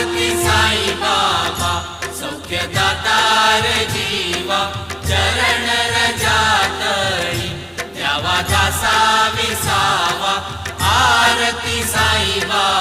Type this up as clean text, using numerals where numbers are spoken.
आरती साई बाबा सौख्य दातार जीवा चरण रजातळी द्यावा दासा विसावा आरती साई बाबा